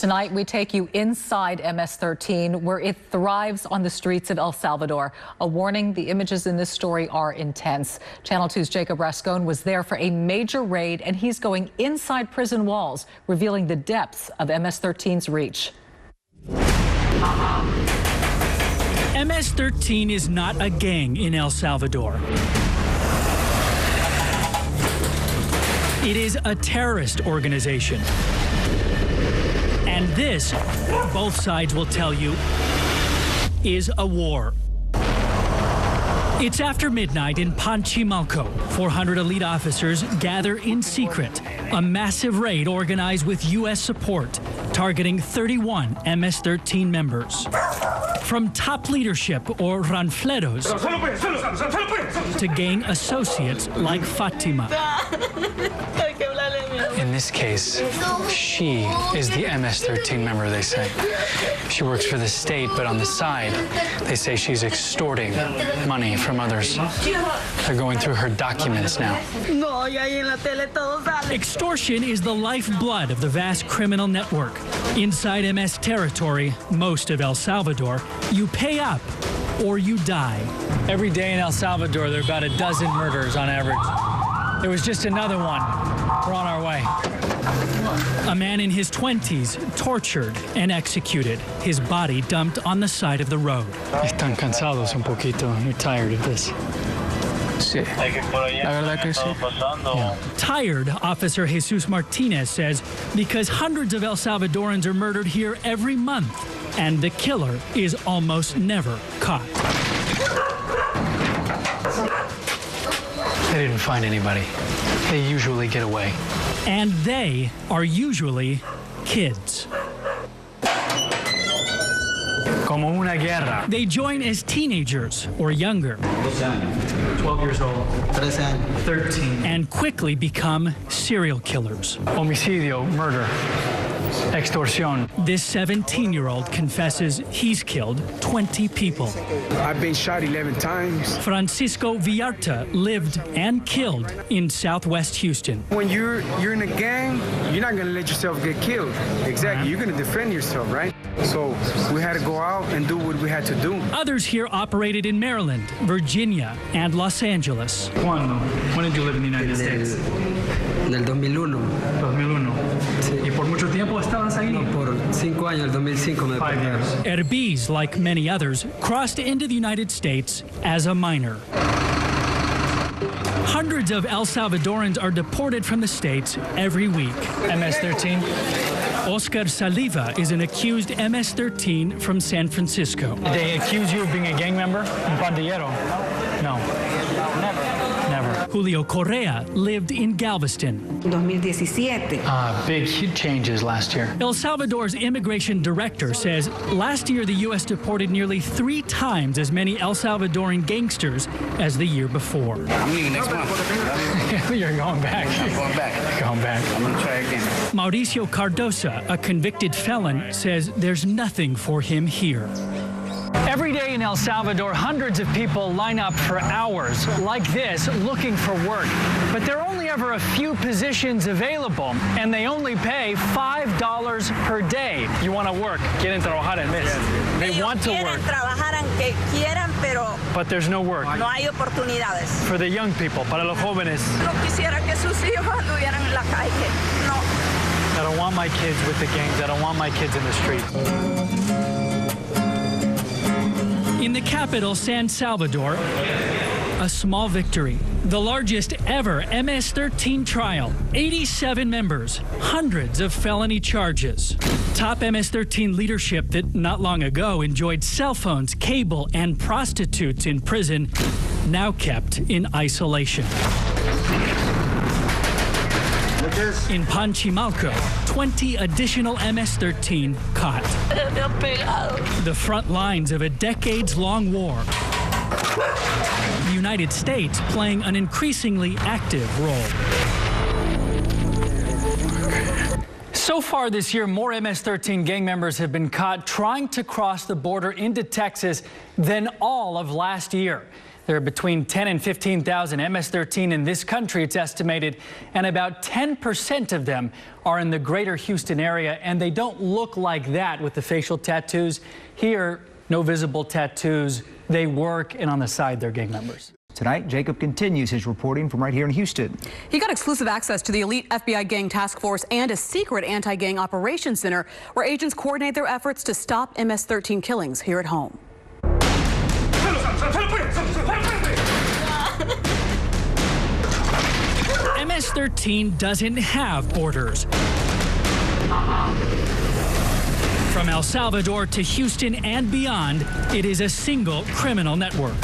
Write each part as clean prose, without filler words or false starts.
Tonight, we take you inside MS-13, where it thrives on the streets of El Salvador. A warning, the images in this story are intense. Channel 2's Jacob Rascon was there for a major raid, and he's going inside prison walls, revealing the depths of MS-13's reach. MS-13 is not a gang in El Salvador. It is a terrorist organization. And this, both sides will tell you, is a war. It's after midnight in Panchimalco. 400 elite officers gather in secret. A massive raid organized with U.S. support, targeting 31 MS-13 members. From top leadership or ranfleros to gang associates like Fatima. In this case, she is the MS-13 member, they say. She works for the state, but on the side, they say she's extorting money from others. They're going through her documents now. Extortion is the lifeblood of the vast criminal network. Inside MS territory, most of El Salvador, you pay up or you die. Every day in El Salvador, there are about a dozen murders on average. There was just another one. We're on our way. A man in his 20s tortured and executed, his body dumped on the side of the road. Están cansados un poquito. You're tired of this. Sí. La verdad que sí. Yeah. Tired, Officer Jesus Martinez says, because hundreds of El Salvadorans are murdered here every month, and the killer is almost never caught. They didn't find anybody. They usually get away. And they are usually kids. Como una guerra. They join as teenagers or younger. 12 years old. 13. And quickly become serial killers. Homicidio, murder, extorsión. This 17-year-old confesses he's killed 20 people. I've been shot 11 times. Francisco Villarta lived and killed in Southwest Houston. When you're in a gang, you're not going to let yourself get killed. Exactly. You're going to defend yourself, right? So we had to go out and do what we had to do. Others here operated in Maryland, Virginia, and Los Angeles. When did you live in the United States? Del 2001. 2001. Sí. ¿Y por mucho tiempo estabas ahí? No, por 5 años, el 2005 me 5 years. Herbiz, like many others, crossed into the United States as a minor. Hundreds of El Salvadorans are deported from the States every week. MS-13? Oscar Saliva is an accused MS-13 from San Francisco. They accuse you of being a gang member? Un pandillero? No. Never. Julio Correa lived in Galveston. 2017. Big changes last year. El Salvador's immigration director says last year the U.S. deported nearly 3 times as many El Salvadoran gangsters as the year before. I'm leaving next month. You're going back. I'm going back. Going back. I'm going to try again. Mauricio Cardosa, a convicted felon, says there's nothing for him here. Every day in El Salvador, hundreds of people line up for hours like this looking for work. But there are only ever a few positions available, and they only pay $5 per day. You want to work. Quieren trabajar en mes. They want to work. But there's no work. No hay oportunidades. For the young people, para los jóvenes. No quisiera que sus hijos anduvieran en la calle. No. I don't want my kids with the gangs. I don't want my kids in the street. In the capital, San Salvador, a small victory. The largest ever MS-13 trial. 87 members, hundreds of felony charges. Top MS-13 leadership that not long ago enjoyed cell phones, cable, and prostitutes in prison, now kept in isolation. In Panchimalco, 20 additional MS-13 caught. The front lines of a decades-long war. The United States playing an increasingly active role. So far this year, more MS-13 gang members have been caught trying to cross the border into Texas than all of last year. There are between 10 and 15,000 MS-13 in this country, it's estimated, and about 10% of them are in the greater Houston area, and they don't look like that with the facial tattoos. Here, no visible tattoos. They work, and on the side, they're gang members. Tonight, Jacob continues his reporting from right here in Houston. He got exclusive access to the elite FBI gang task force and a secret anti-gang operations center where agents coordinate their efforts to stop MS-13 killings here at home. MS-13 doesn't have borders. From El Salvador to Houston and beyond, it is a single criminal network.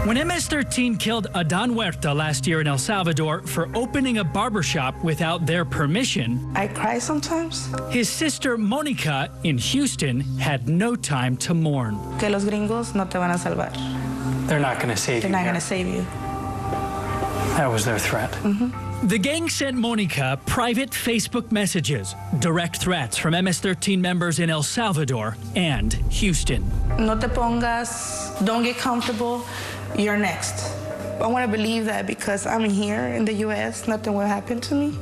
When MS-13 killed Adan Huerta last year in El Salvador for opening a barbershop without their permission, I cry sometimes. His sister Monica in Houston had no time to mourn. Que los gringos no te van a salvar. They're not going to save you. They're not going to save you. That was their threat. The gang sent Monica private Facebook messages, direct threats from MS-13 members in El Salvador and Houston. No te pongas, don't get comfortable, you're next. I want to believe that because I'm here in the U.S., nothing will happen to me.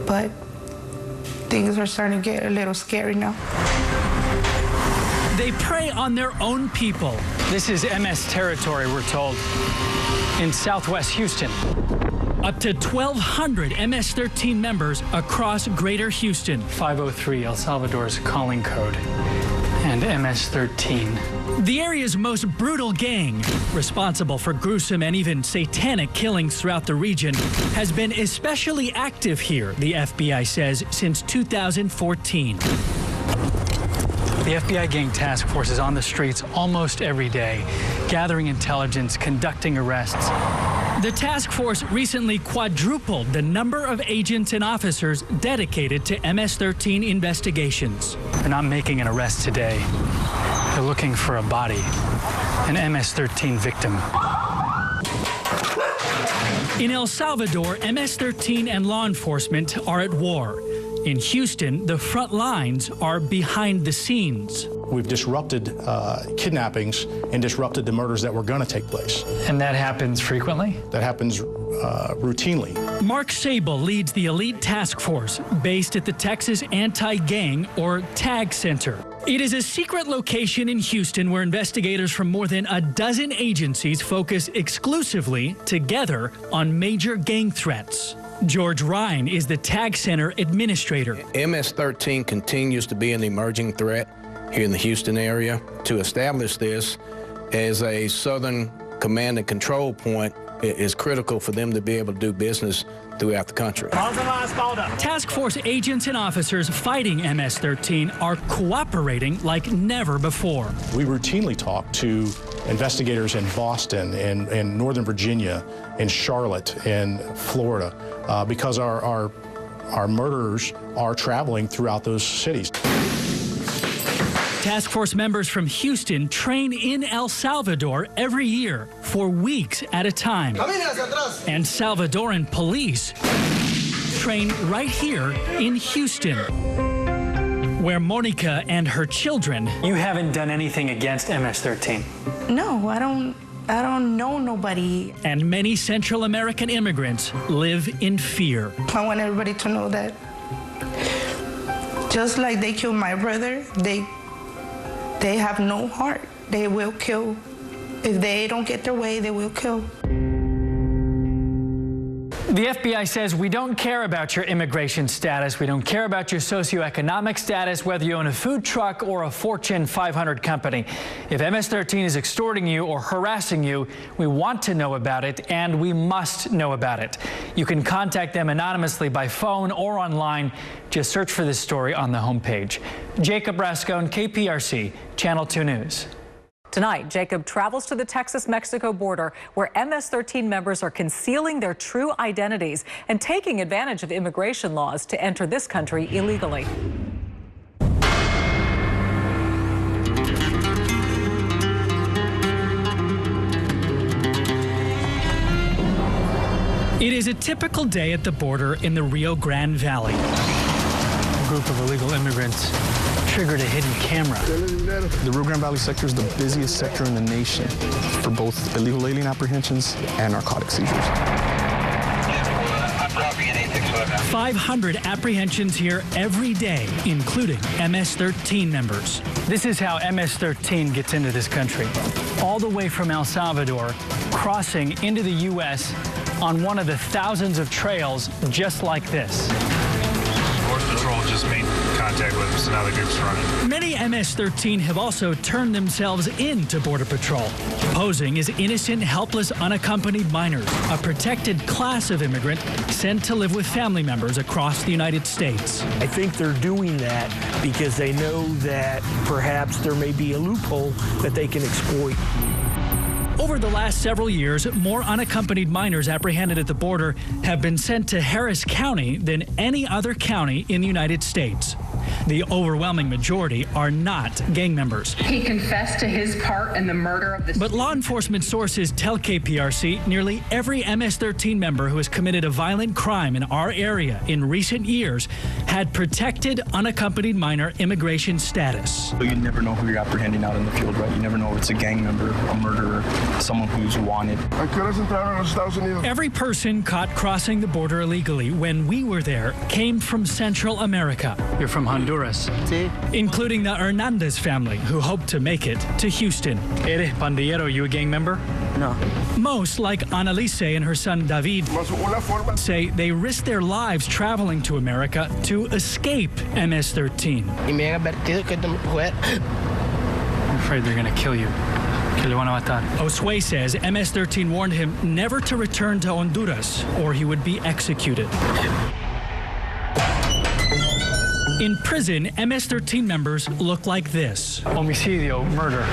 But things are starting to get a little scary now. They prey on their own people. This is MS territory, we're told, in southwest Houston. Up to 1,200 MS-13 members across greater Houston. 503, El Salvador's calling code, and MS-13. The area's most brutal gang, responsible for gruesome and even satanic killings throughout the region, has been especially active here, the FBI says, since 2014. The FBI gang task force is on the streets almost every day, gathering intelligence, conducting arrests. The task force recently quadrupled the number of agents and officers dedicated to MS-13 investigations. They're not making an arrest today. They're looking for a body, an MS-13 victim. In El Salvador, MS-13 and law enforcement are at war. In Houston, the front lines are behind the scenes. We've disrupted kidnappings and disrupted the murders that were going to take place. And that happens frequently? That happens routinely. Mark Sable leads the elite task force based at the Texas Anti-Gang, or TAG Center. It is a secret location in Houston where investigators from more than a dozen agencies focus exclusively together on major gang threats. George Ryan is the TAG Center administrator. MS-13 continues to be an emerging threat here in the Houston area. To establish this as a Southern command and control point is critical for them to be able to do business throughout the country. Task force agents and officers fighting MS-13 are cooperating like never before. We routinely talk to investigators in Boston, in Northern Virginia, in Charlotte, in Florida, because our murderers are traveling throughout those cities. Task force members from Houston train in El Salvador every year for weeks at a time. And Salvadoran police train right here in Houston, where Monica and her children. You haven't done anything against MS-13? No, I don't know nobody. And many Central American immigrants live in fear. I want everybody to know that just like they killed my brother, they have no heart. They will kill. If they don't get their way, they will kill. The FBI says we don't care about your immigration status. We don't care about your socioeconomic status, whether you own a food truck or a Fortune 500 company. If MS-13 is extorting you or harassing you, we want to know about it, and we must know about it. You can contact them anonymously by phone or online. Just search for this story on the homepage. Jacob Rascone, KPRC, Channel 2 News. Tonight, Jacob travels to the Texas-Mexico border where MS-13 members are concealing their true identities and taking advantage of immigration laws to enter this country illegally. It is a typical day at the border in the Rio Grande Valley. A group of illegal immigrants triggered a hidden camera. The Rio Grande Valley sector is the busiest sector in the nation for both illegal alien apprehensions and narcotic seizures. 500 apprehensions here every day, including MS-13 members. This is how MS-13 gets into this country. All the way from El Salvador, crossing into the U.S. on one of the thousands of trails just like this. Border Patrol just made contact with us, and now the group's running. Many MS-13 have also turned themselves into Border Patrol, posing as innocent, helpless, unaccompanied minors, a protected class of immigrant sent to live with family members across the United States. I think they're doing that because they know that perhaps there may be a loophole that they can exploit. Over the last several years, more unaccompanied minors apprehended at the border have been sent to Harris County than any other county in the United States. The overwhelming majority are not gang members. He confessed to his part in the murder of the... But law enforcement sources tell KPRC nearly every MS-13 member who has committed a violent crime in our area in recent years had protected unaccompanied minor immigration status. You never know who you're apprehending out in the field, right? You never know if it's a gang member, a murderer, someone who's wanted. Every person caught crossing the border illegally when we were there came from Central America. You're from Honduras. Including the Hernandez family, who hope to make it to Houston. Eres pandillero, you a gang member? No. Most, like Annalise and her son David, say they risk their lives traveling to America to escape MS-13. I'm afraid they're going to kill you. Osway says MS-13 warned him never to return to Honduras or he would be executed. In prison, MS-13 members look like this. Homicidio, murder,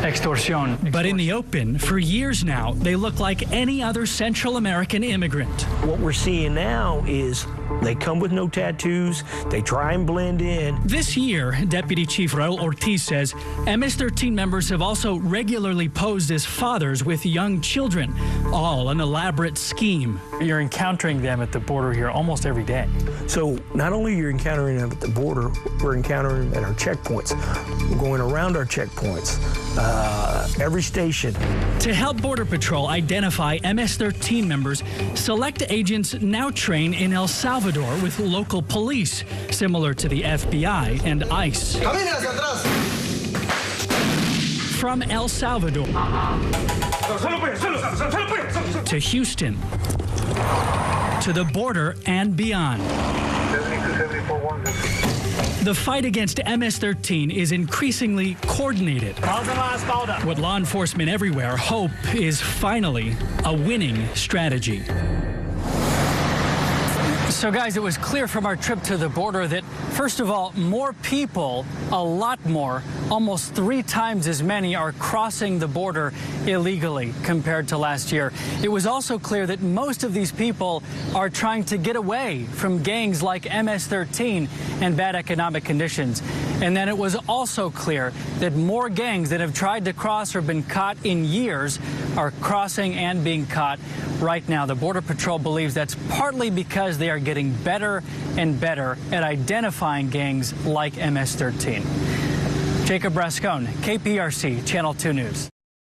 extortion. But in the open, for years now, they look like any other Central American immigrant. What we're seeing now is they come with no tattoos. They try and blend in. This year, Deputy Chief Raul Ortiz says MS-13 members have also regularly posed as fathers with young children, all an elaborate scheme. You're encountering them at the border here almost every day. So not only are you encountering them at the border, we're encountering them at our checkpoints. We're going around our checkpoints, every station. To help Border Patrol identify MS-13 members, select agents now train in El Salvador with local police, similar to the FBI and ICE. From El Salvador to Houston, to the border and beyond. The fight against MS-13 is increasingly coordinated. What law enforcement everywhere hope is finally a winning strategy. So, guys, it was clear from our trip to the border that, first of all, more people, a lot more, almost 3 times as many are crossing the border illegally compared to last year. It was also clear that most of these people are trying to get away from gangs like MS-13 and bad economic conditions. And then it was also clear that more gangs that have tried to cross or been caught in years are crossing and being caught right now. The Border Patrol believes that's partly because they are getting better and better at identifying gangs like MS-13. Jacob Rascon, KPRC, Channel 2 News.